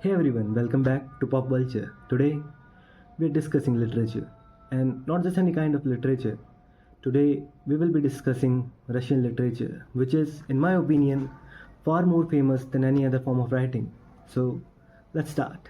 Hey everyone, welcome back to Pop-Vulture. Today we are discussing literature, and not just any kind of literature. Today we will be discussing Russian literature, which is, in my opinion, far more famous than any other form of writing. So let's start.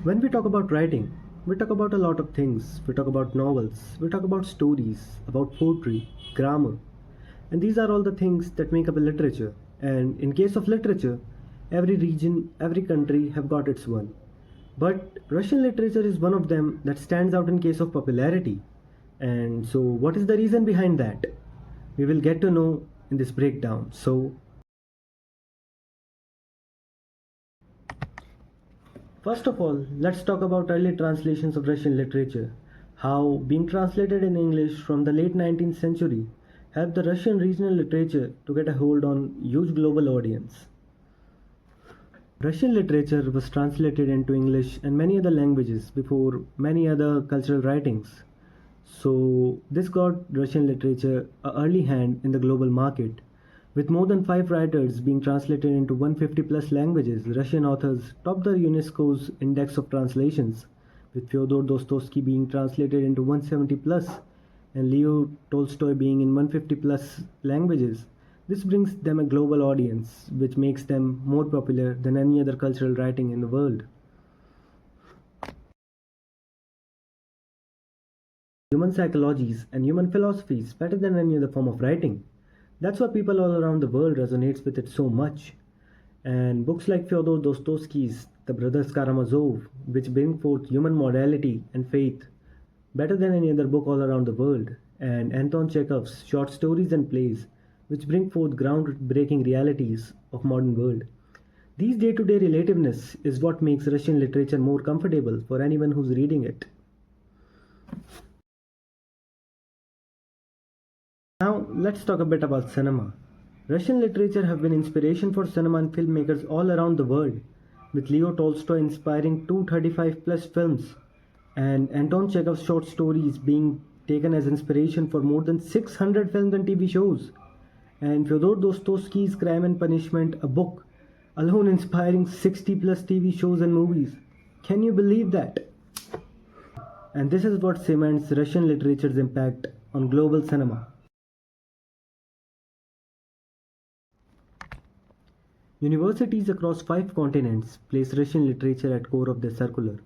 When we talk about writing, we talk about a lot of things. We talk about novels, we talk about stories, about poetry, grammar, and these are all the things that make up a literature. And in case of literature, every region, every country have got its one. But Russian literature is one of them that stands out in case of popularity. And so, what is the reason behind that? We will get to know in this breakdown. So, first of all, let's talk about early translations of Russian literature. How being translated in English from the late 19th century helped the Russian regional literature to get a hold on huge global audience. Russian literature was translated into English and many other languages before many other cultural writings. So this got Russian literature an early hand in the global market. With more than 5 writers being translated into 150 plus languages, Russian authors topped the UNESCO's index of translations, with Fyodor Dostoevsky being translated into 170 plus and Leo Tolstoy being in 150 plus languages. This brings them a global audience, which makes them more popular than any other cultural writing in the world. Human psychologies and human philosophies better than any other form of writing. That's why people all around the world resonates with it so much. And books like Fyodor Dostoevsky's The Brothers Karamazov, which bring forth human morality and faith better than any other book all around the world, and Anton Chekhov's short stories and plays, which bring forth groundbreaking realities of modern world. These day-to-day relativeness is what makes Russian literature more comfortable for anyone who's reading it. Now let's talk a bit about cinema. Russian literature have been inspiration for cinema and filmmakers all around the world, with Leo Tolstoy inspiring 235 plus films and Anton Chekhov's short stories being taken as inspiration for more than 600 films and TV shows, and Fyodor Dostoevsky's Crime and Punishment, a book, alone inspiring 60 plus TV shows and movies. Can you believe that? And this is what cements Russian literature's impact on global cinema. Universities across 5 continents place Russian literature at core of their curriculum,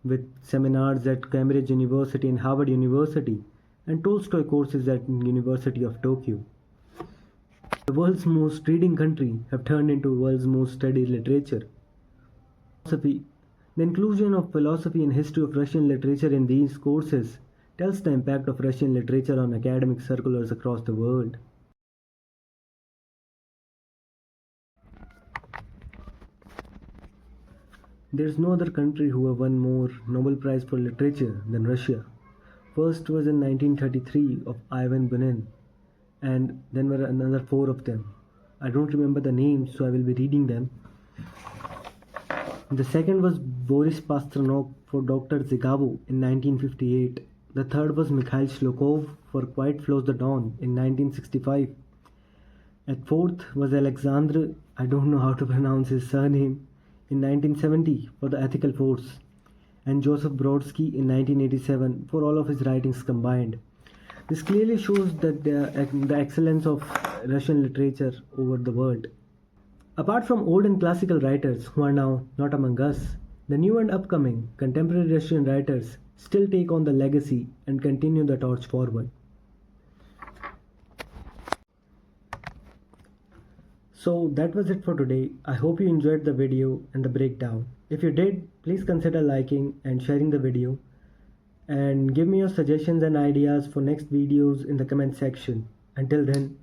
with seminars at Cambridge University and Harvard University, and Tolstoy courses at University of Tokyo. The world's most reading country have turned into world's most studied literature. Philosophy. The inclusion of philosophy and history of Russian literature in these courses tells the impact of Russian literature on academic circulars across the world. There is no other country who have won more Nobel Prize for Literature than Russia. First was in 1933 of Ivan Bunin, and then were another 4 of them. I don't remember the names, so I will be reading them. The second was Boris Pasternak for Dr. Zhivago in 1958. The third was Mikhail Shlokhov for Quiet Flows the Dawn in 1965. At fourth was Alexandre, I don't know how to pronounce his surname, in 1970 for The Ethical Force, and Joseph Brodsky in 1987 for all of his writings combined. This clearly shows that the excellence of Russian literature over the world. Apart from old and classical writers who are now not among us, the new and upcoming contemporary Russian writers still take on the legacy and continue the torch forward. So that was it for today. I hope you enjoyed the video and the breakdown. If you did, please consider liking and sharing the video, and give me your suggestions and ideas for next videos in the comment section. Until then,